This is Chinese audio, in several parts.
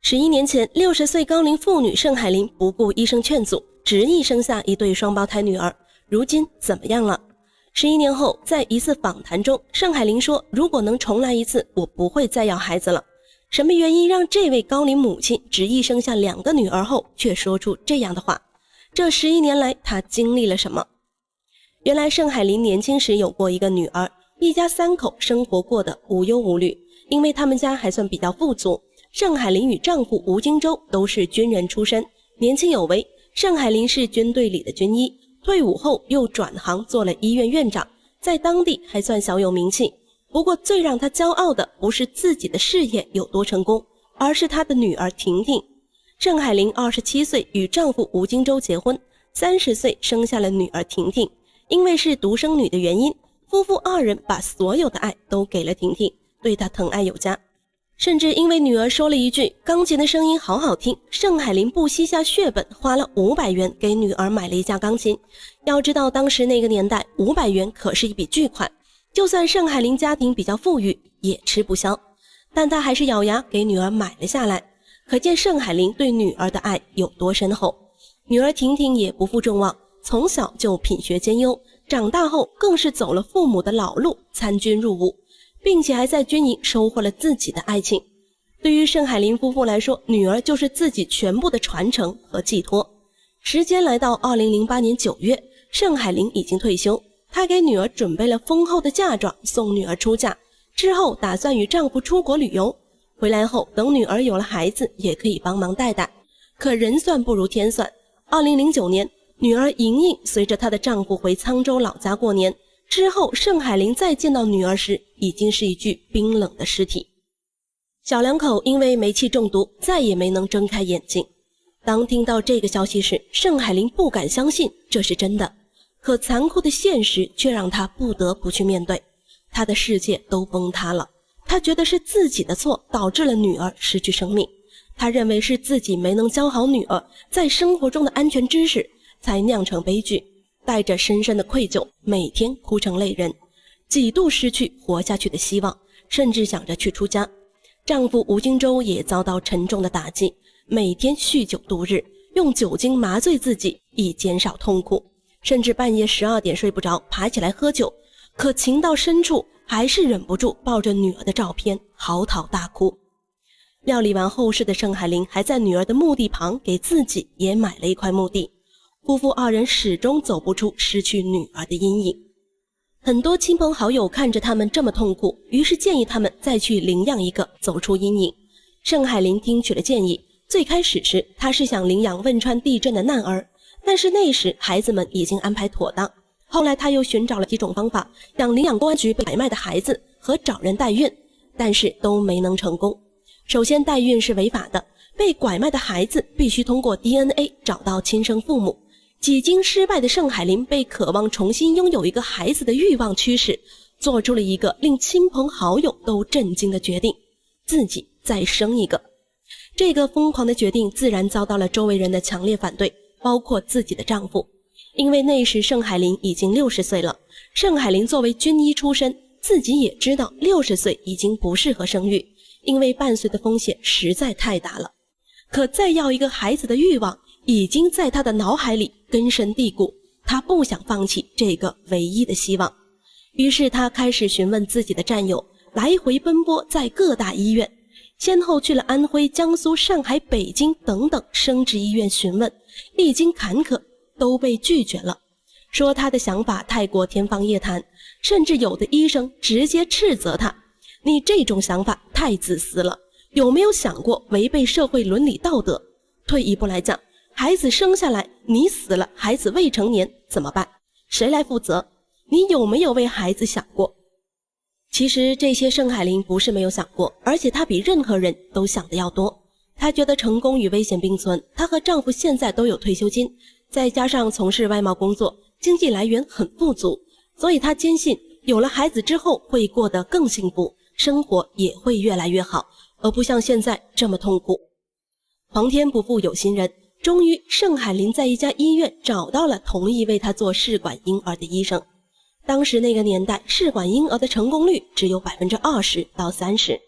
11年前，60歲高齡婦女盛海林不顧醫生勸阻，執意生下一對雙胞胎女兒。如今怎麼樣了？11年後，在一次訪談中，盛海林說：“如果能重來一次，我不會再要孩子了。”什麼原因讓這位高齡母親執意生下2個女兒後，卻說出這樣的話？這11年來，她經歷了什麼？原來盛海林年輕時有過一個女兒，一家3口生活過得無憂無慮，因為他們家還算比較富足。盛海林與丈夫吳京洲都是軍人出身，年輕有為。盛海林是軍隊裡的軍醫，退伍後又轉行做了醫院院長，在當地還算小有名气。不過最讓他骄傲的不是自己的事業有多成功，而是他的女兒婷婷。盛海林27歲與丈夫吳京洲結婚，30歲生下了女兒婷婷。因為是獨生女的原因，夫婦2人把所有的愛都給了婷婷，對她疼愛有加。甚至因為女兒說了一句鋼琴的聲音好好聽，盛海林不惜下血本，花了500元給女兒買了一架鋼琴。要知道當時那個年代500元可是一筆巨款，就算盛海林家庭比較富裕也吃不消，但他還是咬牙給女兒買了下來，可見盛海林對女兒的愛有多深厚。女兒婷婷也不負众望，從小就品学兼優，長大後更是走了父母的老路，參軍入伍，並且還在軍營收穫了自己的愛情。對於盛海林夫婦來說，女兒就是自己全部的傳承和寄託。時間來到2008年9月，盛海林已經退休，她給女兒準備了豐厚的嫁妝，送女兒出嫁，之後打算與丈夫出國旅遊，回來後等女兒有了孩子也可以幫忙帶帶。可人算不如天算，2009年女兒瑩瑩隨着她的丈夫回沧州老家過年，之後盛海林再見到女兒時，已經是一具冰冷的屍體。小2口因為煤氣中毒，再也沒能睜開眼睛。當聽到這個消息時，盛海林不敢相信這是真的，可殘酷的現實卻讓他不得不去面對。他的世界都崩塌了，他覺得是自己的錯導致了女兒失去生命，他認為是自己沒能教好女兒在生活中的安全知識，才釀成悲劇。帶着深深的愧疚，每天哭成淚人，幾度失去活下去的希望，甚至想着去出家。丈夫吳京洲也遭到沉重的打擊，每天酗酒度日，用酒精麻醉自己以減少痛苦，甚至半夜12點睡不着，爬起來喝酒。可情到深處，還是忍不住抱着女兒的照片嚎啕大哭。料理完後事的盛海林還在女兒的墓地旁給自己也買了一塊墓地。夫婦2人始終走不出失去女兒的陰影。很多親朋好友看着他們這麼痛苦，於是建議他們再去領養一個，走出陰影。盛海林聽取了建議，最開始時他是想領養汶川地震的難兒，但是那時孩子們已經安排妥當。後來他又尋找了幾種方法，想領養公安局被拐賣的孩子和找人代孕，但是都沒能成功。首先，代孕是違法的，被拐賣的孩子必須通過 DNA 找到親生父母。幾经失敗的盛海林被渴望重新擁有一個孩子的慾望驅使，做出了一個令親朋好友都震驚的決定，自己再生一個。這個瘋狂的決定自然遭到了周圍人的強烈反對，包括自己的丈夫。因為那時盛海林已經60歲了，盛海林作為軍醫出身，自己也知道60歲已經不適合生育，因為伴隨的風險實在太大了。可再要一個孩子的慾望已經在他的腦海裡根深蒂固，他不想放棄這個唯一的希望。於是他開始詢問自己的戰友，來回奔波在各大醫院，先後去了安徽、江蘇、上海、北京等等生殖醫院詢問，歷經坎坷都被拒絕了，說他的想法太過天方夜譚，甚至有的醫生直接斥責他：你這種想法太自私了，有沒有想過違背社會倫理道德？退一步來講，孩子生下來，你死了，孩子未成年怎麼办？誰來負責？你有沒有為孩子想過？其實這些盛海林不是沒有想過，而且她比任何人都想的要多。她覺得成功与危險並存，她和丈夫現在都有退休金，再加上從事外贸工作，經濟來源很富足，所以她堅信有了孩子之後會過得更幸福，生活也會越來越好，而不像現在這麼痛苦。皇天不負有心人，終於盛海林在一家醫院找到了同意為她做試管嬰兒的醫生。當時那個年代，試管嬰兒的成功率只有20%到30%，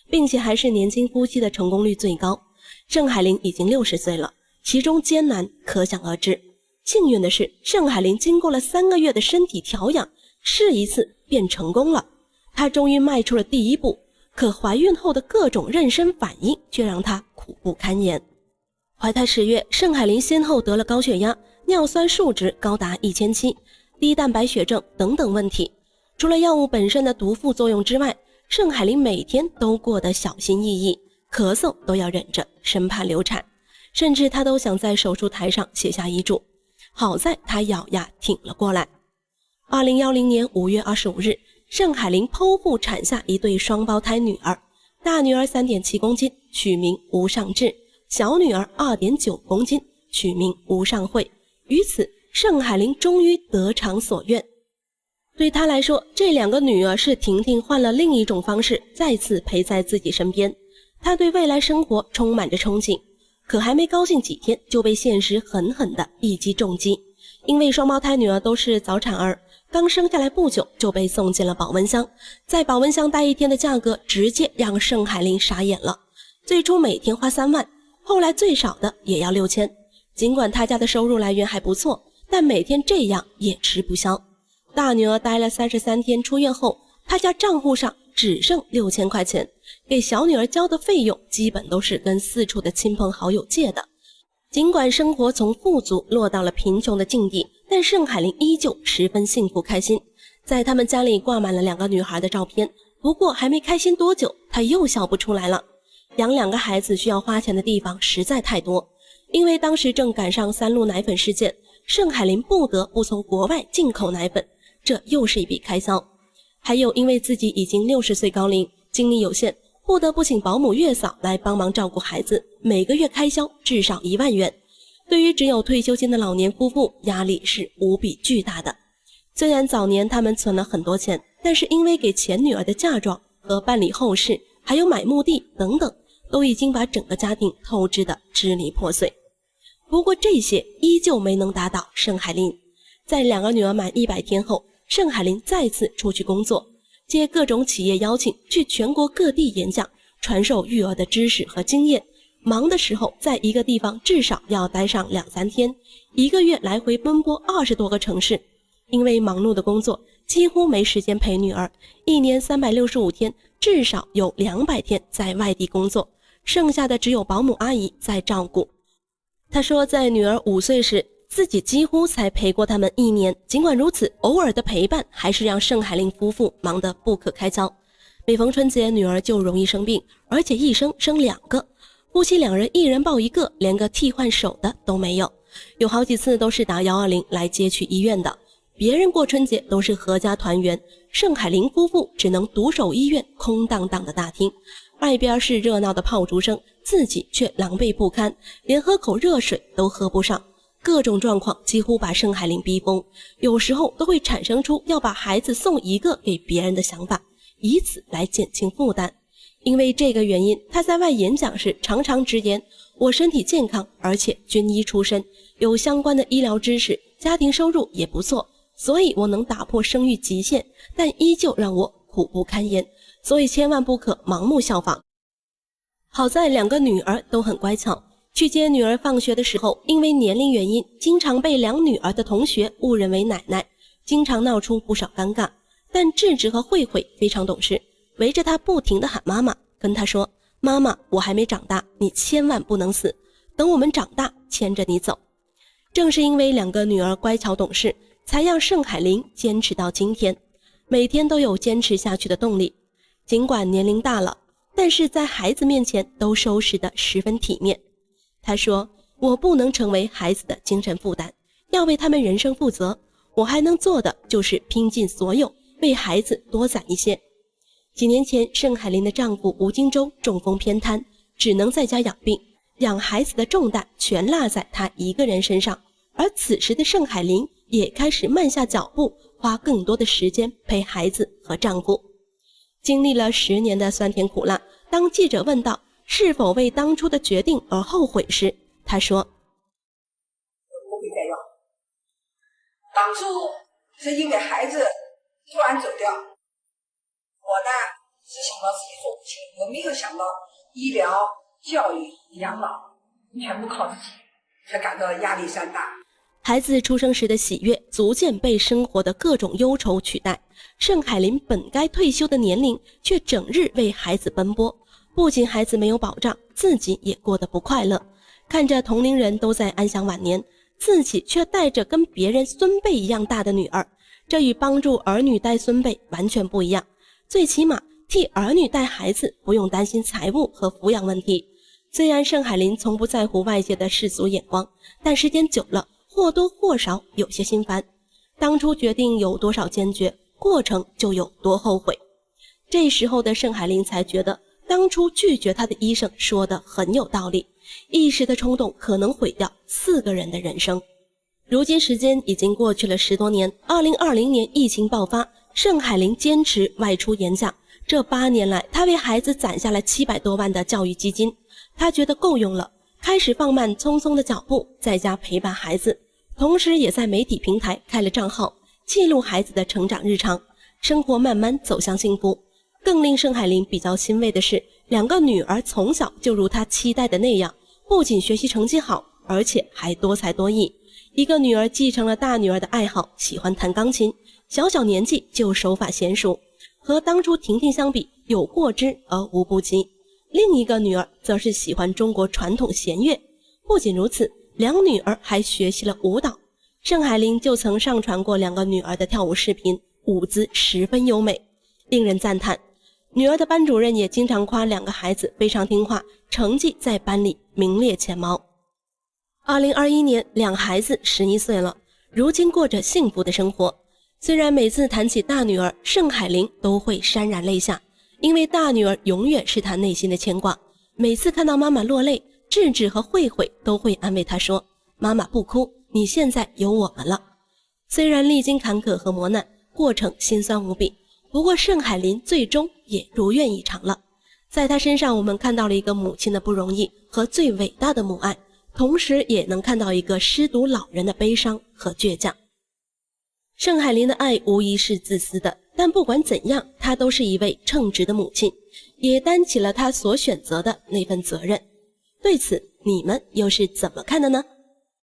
并且還是年輕夫妻的成功率最高。盛海林已經60歲了，其中艱難可想而知。幸運的是，盛海林經過了3個月的身體調養，試一次便成功了。她終於邁出了第一步，可懷孕後的各種妊娠反應卻讓她苦不堪言。懷胎10月，盛海林先後得了高血壓、尿酸數值高達1700、低蛋白血症等等問題。除了药物本身的毒副作用之外，盛海林每天都過得小心翼翼，咳嗽都要忍着，生怕流產，甚至她都想在手術台上寫下遗囑。好在她咬牙挺了過来。2010年5月25日，盛海林剖腹產下一對雙胞胎女兒，大女兒3.7公斤，取名吳尚志；小女兒2.9公斤，取名吳尚慧。于此，盛海林終於得償所願。對她來說，這2個女兒是婷婷換了另一種方式再次陪在自己身邊。她對未來生活充滿着憧憬，可還沒高興幾天，就被現實狠狠的一擊重擊。因為雙胞胎女兒都是早產兒，剛生下來不久就被送進了保溫箱，在保溫箱待1天的價格直接讓盛海林傻眼了。最初每天花3萬，後來最少的也要6000。儘管他家的收入來源還不錯，但每天這樣也吃不消。大女兒待了33天出院後，他家賬戶上只剩6000塊錢，給小女兒交的費用基本都是跟四處的親朋好友借的。儘管生活從富足落到了貧窮的境地，但盛海林依舊十分幸福開心。在他們家裡掛滿了2個女孩的照片，不過還沒開心多久，他又笑不出來了。養2個孩子需要花錢的地方實在太多，因為當時正趕上3鹿奶粉事件，盛海林不得不從國外進口奶粉，這又是一筆開銷。還有因為自己已經60歲高齡，精力有限，不得不請保姆月嫂來幫忙照顧孩子，每個月開銷至少1萬元。對於只有退休金的老年夫婦，壓力是無比巨大的。雖然早年他們存了很多錢，但是因為給前女兒的嫁妝和辦理後事，還有買墓地等等，都已經把整個家庭透支得支離破碎。不過這些依舊沒能打倒盛海林。在2個女兒滿100天後，盛海林再次出去工作，接各種企業邀請，去全國各地演講，傳授育兒的知識和經驗。忙的時候，在一個地方至少要待上2-3天，1個月來回奔波20多個城市。因為忙碌的工作，幾乎沒時間陪女兒，1年365天，至少有200天在外地工作，剩下的只有保姆阿姨在照顧。他說，在女兒5歲時，自己幾乎才陪過他們1年。儘管如此，偶爾的陪伴還是讓盛海林夫婦忙得不可開交。每逢春節，女兒就容易生病，而且一生2個。夫妻2人1人抱1個，連個替換手的都沒有。有好幾次都是打120來接去醫院的。別人過春節都是合家團圓，盛海林夫婦只能獨守醫院空蕩蕩的大廳，外邊是熱鬧的炮竹聲，自己卻狼狽不堪，連喝口熱水都喝不上。各種狀況幾乎把盛海林逼瘋，有時候都會產生出要把孩子送1個給別人的想法，以此來減輕負擔。因為這個原因，他在外演講時常常直言，我身體健康，而且軍醫出身，有相關的醫療知識，家庭收入也不錯，所以我能打破生育極限，但依舊讓我苦不堪言，所以千萬不可盲目效仿。好在2個女兒都很乖巧，去接女兒放學的時候，因為年齡原因，經常被2女兒的同學誤認為奶奶，經常鬧出不少尷尬。但智智和慧慧非常懂事，圍着她不停地喊媽媽，跟她說，媽媽，我還沒長大，你千萬不能死，等我們長大牽着你走。正是因為2個女兒乖巧懂事，才讓盛海林堅持到今天，每天都有堅持下去的動力。儘管年齡大了，但是在孩子面前都收拾得十分體面。他說，我不能成為孩子的精神負擔，要為他們人生負責，我還能做的就是拼盡所有，為孩子多攢一些。幾年前，盛海林的丈夫吳金洲中風偏癱，只能在家養病，養孩子的重擔全落在他一個人身上。而此時的盛海林也開始慢下腳步，花更多的時間陪孩子和丈夫。經歷了10年的酸甜苦辣，當記者問到是否為當初的決定而後悔時，他說，不会再要。當初是因為孩子突然走掉，我呢只想到自己做母親，我沒有想到醫療教育、養老全部靠自己，才感到壓力山大。孩子出生时的喜悅逐漸被生活的各種憂愁取代，盛海林本該退休的年齡卻整日為孩子奔波，不僅孩子沒有保障，自己也過得不快樂。看着同齡人都在安享晚年，自己卻帶着跟別人孫輩一樣大的女兒，這與幫助兒女帶孫輩完全不一樣。最起碼替兒女帶孩子不用擔心財務和撫養問題。雖然盛海林從不在乎外界的世俗眼光，但時間久了或多或少有些心煩。當初決定有多少堅決，過程就有多後悔。這時候的盛海林才覺得當初拒絕他的醫生說得很有道理，一時的衝動可能毀掉4個人的人生。如今時間已經過去了10多年，2020年疫情爆發，盛海林堅持外出演講，這8年來他為孩子攢下了700多萬的教育基金，他覺得夠用了，開始放慢匆匆的腳步，在家陪伴孩子，同時也在媒體平台開了賬號，記錄孩子的成長日常，生活慢慢走向幸福。更令盛海林比較欣慰的是，2個女兒從小就如他期待的那樣，不僅學習成績好，而且還多才多藝。一個女兒繼承了大女兒的愛好，喜歡彈鋼琴，小年紀就手法嫻熟，和當初婷婷相比，有過之而無不及。另一個女兒則是喜歡中國傳統弦樂，不僅如此，2女兒還學習了舞蹈。盛海林就曾上傳過2個女兒的跳舞視頻，舞姿十分優美，令人讚嘆。女兒的班主任也經常誇2個孩子非常聽話，成績在班裡名列前茅。2021年，2孩子11歲了，如今過着幸福的生活。雖然每次談起大女兒，盛海林都會潸然淚下，因為大女兒永遠是他內心的牽掛。每次看到媽媽落淚，智智和慧慧都會安慰她說：“媽媽不哭，你現在有我們了。”雖然歷經坎坷和磨難，過程辛酸無比，不過盛海林最終也如願以償了。在他身上，我們看到了一個母親的不容易和最偉大的母愛，同時也能看到一個失獨老人的悲傷和倔強。盛海林的愛無疑是自私的，但不管怎樣，她都是一位稱職的母親，也擔起了她所選擇的那份責任。對此，你們又是怎麼看的呢？